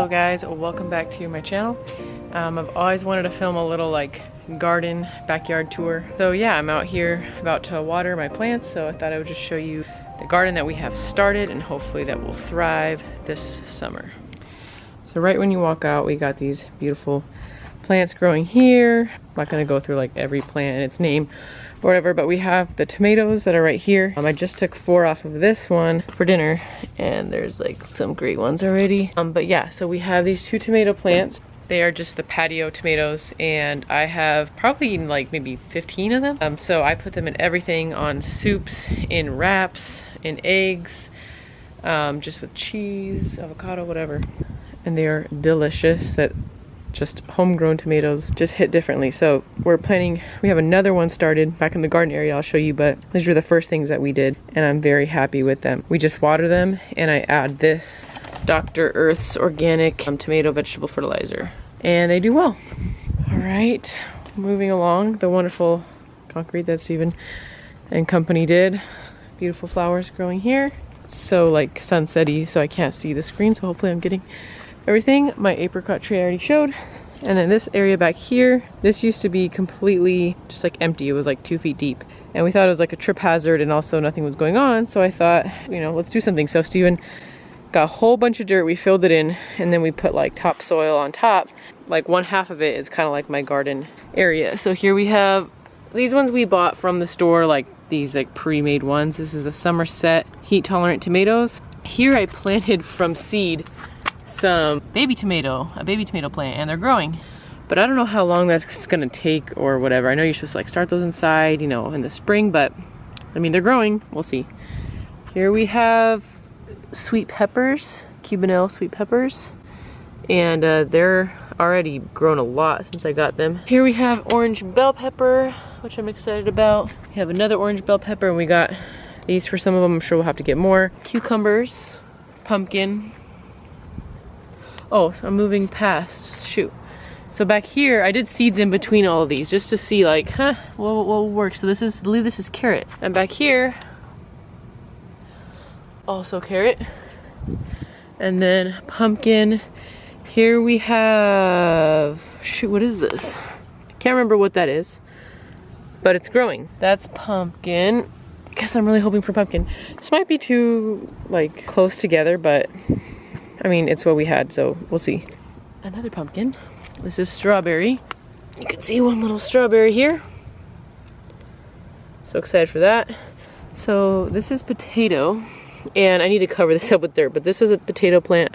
Hello guys, welcome back to my channel. I've always wanted to film a little like garden backyard tour. So yeah, I'm out here about to water my plants, so I thought I would just show you the garden that we have started and hopefully that will thrive this summer. So right when you walk out, we got these beautiful plants growing here. I'm not gonna go through like every plant and its name or whatever, but we have the tomatoes that are right here. I just took 4 off of this one for dinner and there's like some great ones already. But yeah, so we have these 2 tomato plants. They are just the patio tomatoes and I have probably like maybe 15 of them. So I put them in everything, on soups, in wraps, in eggs, just with cheese, avocado, whatever. And they are delicious. That just homegrown tomatoes just hit differently. So we're planning, we have another one started back in the garden area I'll show you, but these were the first things that we did and I'm very happy with them. We just water them and I add this Dr. Earth's organic tomato vegetable fertilizer and they do well. All right, moving along, the wonderful concrete that Stephen and company did. Beautiful flowers growing here. It's so like sunsetty, so I can't see the screen, so hopefully I'm getting everything. My apricot tree I already showed. And then this area back here, this used to be completely just like empty. It was like 2 feet deep. And we thought it was like a trip hazard and also nothing was going on. So I thought, you know, let's do something. So Steven got a whole bunch of dirt, we filled it in, and then we put like topsoil on top. Like 1/2 of it is kind of like my garden area. So here we have these ones we bought from the store, like these like pre-made ones. This is the Somerset heat tolerant tomatoes. Here I planted from seed some a baby tomato plant, and they're growing, but I don't know how long that's gonna take or whatever. I know you're supposed to like start those inside, you know, in the spring, but I mean, they're growing, we'll see. Here we have sweet peppers, Cubanelle sweet peppers, and they're already grown a lot since I got them. Here we have orange bell pepper, which I'm excited about. We have another orange bell pepper, and we got these for some of them. I'm sure we'll have to get more. Cucumbers, pumpkin. Oh, I'm moving past, shoot. So back here, I did seeds in between all of these just to see like, what will work. So this is, I believe this is carrot. And back here, also carrot. And then pumpkin. Here we have, shoot, what is this? Can't remember what that is, but it's growing. That's pumpkin. I guess I'm really hoping for pumpkin. This might be too like close together, but I mean, it's what we had, so we'll see. Another pumpkin. This is strawberry. You can see one little strawberry here. So excited for that. So this is potato, and I need to cover this up with dirt, but this is a potato plant.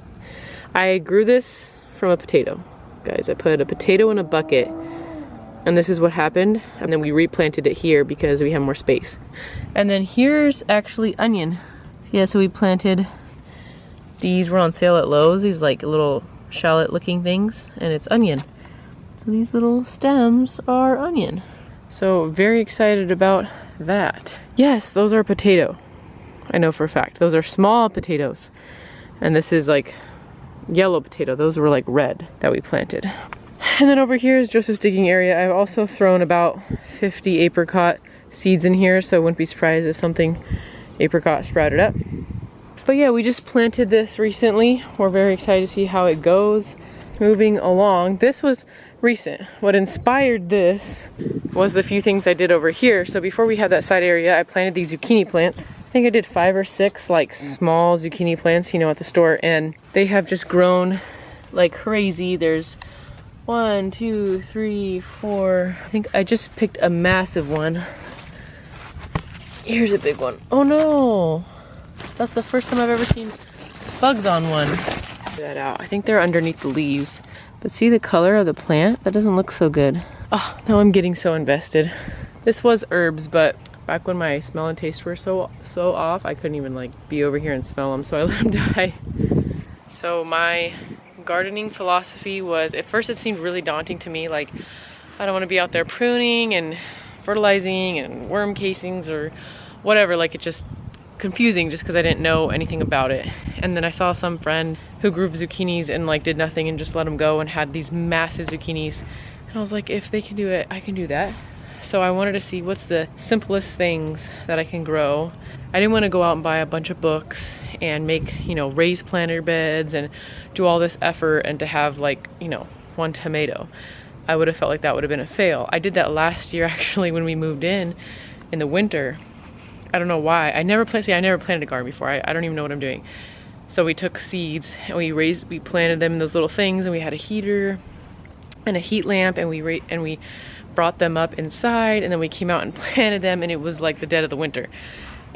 I grew this from a potato. Guys, I put a potato in a bucket, and this is what happened. And then we replanted it here because we have more space. And then here's actually onion. So yeah, so we planted, these were on sale at Lowe's, these like little shallot looking things, and it's onion. So these little stems are onion. So very excited about that. Yes, those are potato. I know for a fact. Those are small potatoes. And this is like yellow potato. Those were like red that we planted. And then over here is Joseph's digging area. I've also thrown about 50 apricot seeds in here, so I wouldn't be surprised if something apricot sprouted up. But yeah, we just planted this recently. We're very excited to see how it goes. Moving along, this was recent. What inspired this was the few things I did over here. So before we had that side area, I planted these zucchini plants. I think I did 5 or 6 like small zucchini plants, you know, at the store, and they have just grown like crazy. There's 1, 2, 3, 4. I think I just picked a massive one. Here's a big one. Oh no! That's the first time I've ever seen bugs on one. That out. I think they're underneath the leaves. But see the color of the plant? That doesn't look so good. Oh, now I'm getting so invested. This was herbs, but back when my smell and taste were so off, I couldn't even like be over here and smell them, so I let them die. So my gardening philosophy was, at first it seemed really daunting to me, like I don't want to be out there pruning and fertilizing and worm casings or whatever, like it just confusing just because I didn't know anything about it. And then I saw some friend who grew zucchinis and like did nothing and just let them go and had these massive zucchinis, and I was like, if they can do it, I can do that. So I wanted to see what's the simplest things that I can grow. I didn't want to go out and buy a bunch of books and make, you know, raise planter beds and do all this effort and to have like, you know, one tomato. I would have felt like that would have been a fail. I did that last year actually when we moved in the winter. I don't know why. I never planted a garden before. I don't even know what I'm doing. So we took seeds and we planted them in those little things, and we had a heater and a heat lamp, and we brought them up inside, and then we came out and planted them, and it was like the dead of the winter.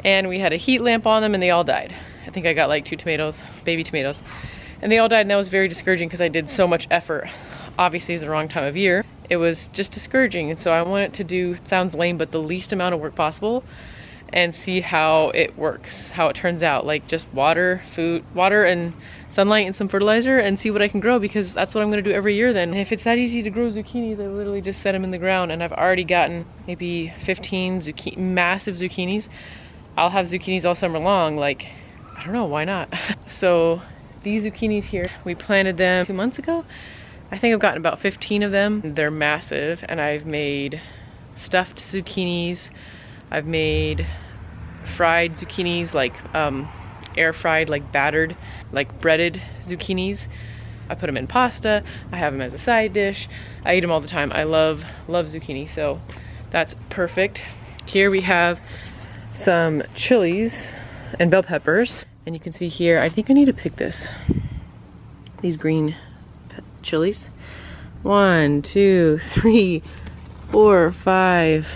And we had a heat lamp on them and they all died. I think I got like 2 tomatoes, baby tomatoes, and they all died, and that was very discouraging because I did so much effort. Obviously it's the wrong time of year. It was just discouraging, and so I wanted to do, sounds lame, but the least amount of work possible and see how it works, how it turns out. Like just water and sunlight and some fertilizer, and see what I can grow, because that's what I'm gonna do every year then. And if it's that easy to grow zucchinis, I literally just set them in the ground, and I've already gotten maybe 15 massive zucchinis. I'll have zucchinis all summer long, like, I don't know, why not? So these zucchinis here, we planted them 2 months ago. I think I've gotten about 15 of them. They're massive, and I've made stuffed zucchinis. I've made fried zucchinis, like air fried, like battered, like breaded zucchinis. I put them in pasta. I have them as a side dish. I eat them all the time. I love zucchini, so that's perfect. Here we have some chilies and bell peppers, and you can see here, I think I need to pick these green chilies. 1, 2, 3, 4, 5,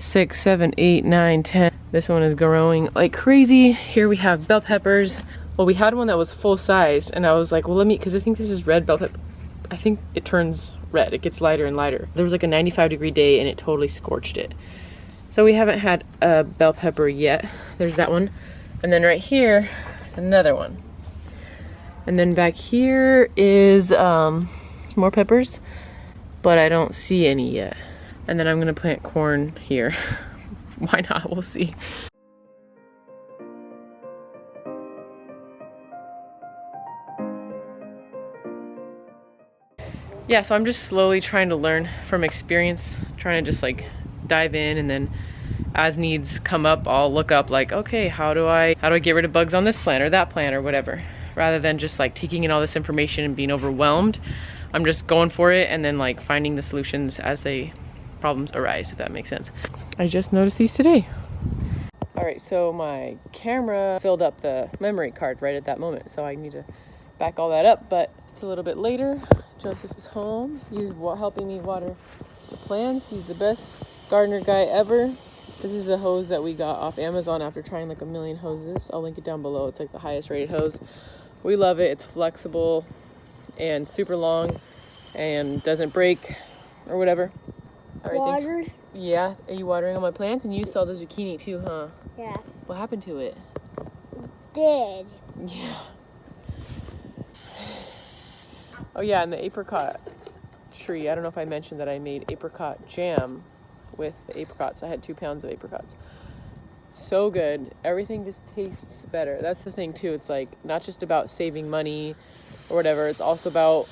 6, 7, 8, 9, 10. This one is growing like crazy. Here we have bell peppers. Well, we had one that was full size, and I was like, well, let me, because I think this is red bell pepper. I think it turns red. It gets lighter and lighter. There was like a 95-degree day, and it totally scorched it. So we haven't had a bell pepper yet. There's that one. And then right here is another one. And then back here is more peppers, but I don't see any yet. And then I'm gonna plant corn here. Why not? We'll see. Yeah, so I'm just slowly trying to learn from experience, trying to just like dive in, and then as needs come up, I'll look up like, okay, how do I get rid of bugs on this plant or that plant or whatever, rather than just like taking in all this information and being overwhelmed. I'm just going for it and then like finding the solutions as problems arise, if that makes sense. I just noticed these today. All right, so my camera filled up the memory card right at that moment, so I need to back all that up, but it's a little bit later. Joseph is home. He's helping me water the plants. He's the best gardener guy ever. This is the hose that we got off Amazon after trying like a million hoses. I'll link it down below. It's like the highest rated hose. We love it. It's flexible and super long and doesn't break or whatever. All right, Watered? thanks. Yeah, are you watering on my plants? And you saw the zucchini too, huh? Yeah. What happened to it? Did. Yeah. Oh yeah, and the apricot tree. I don't know if I mentioned that I made apricot jam with the apricots. I had 2 pounds of apricots. So good. Everything just tastes better. That's the thing too. It's like not just about saving money or whatever. It's also about,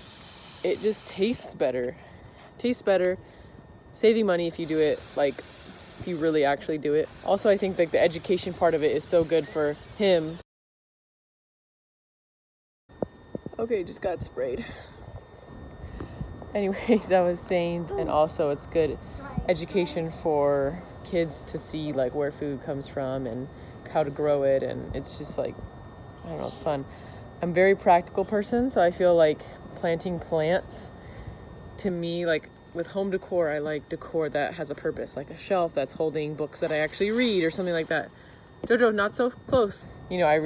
it just tastes better. Tastes better. Saving money if you do it, like if you really actually do it. Also, I think like the education part of it is so good for him. Okay, just got sprayed. Anyways, I was saying, and also it's good education for kids to see like where food comes from and how to grow it, and it's just like, I don't know, it's fun. I'm a very practical person, so I feel like planting plants, to me, like with home decor, I like decor that has a purpose, like a shelf that's holding books that I actually read or something like that. Jojo, not so close. You know, I'm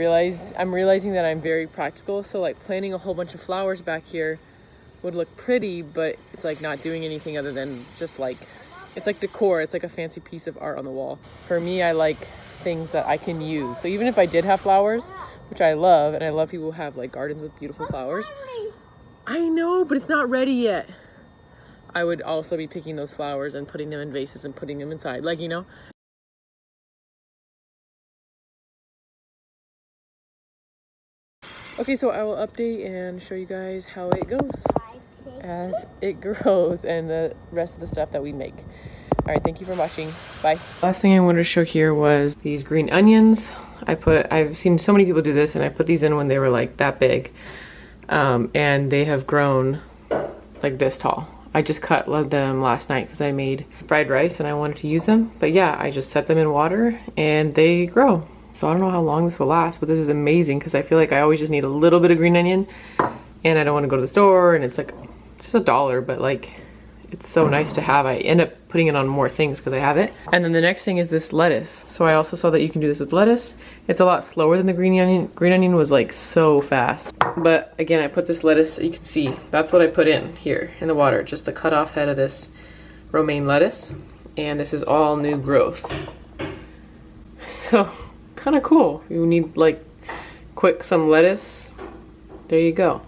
realizing that I'm very practical, so like planting a whole bunch of flowers back here would look pretty, but it's like not doing anything other than just like, it's like decor. It's like a fancy piece of art on the wall. For me, I like things that I can use. So even if I did have flowers, which I love, and I love people who have like gardens with beautiful flowers. I know, but it's not ready yet. I would also be picking those flowers and putting them in vases and putting them inside, like, you know. Okay, so I will update and show you guys how it goes as it grows and the rest of the stuff that we make. All right, thank you for watching. Bye. Last thing I wanted to show here was these green onions. I've seen so many people do this, and I put these in when they were like that big. And they have grown like this tall. I just cut them last night because I made fried rice and I wanted to use them. But yeah, I just set them in water and they grow. So I don't know how long this will last, but this is amazing because I feel like I always just need a little bit of green onion and I don't want to go to the store, and it's like just $1, but like it's so nice to have. I end up putting it on more things because I have it. And then the next thing is this lettuce. So I also saw that you can do this with lettuce. It's a lot slower than the green onion. Green onion was like so fast. But again, I put this lettuce, you can see, that's what I put in here in the water. Just the cut off head of this romaine lettuce. And this is all new growth. So kind of cool. You need like some lettuce. There you go.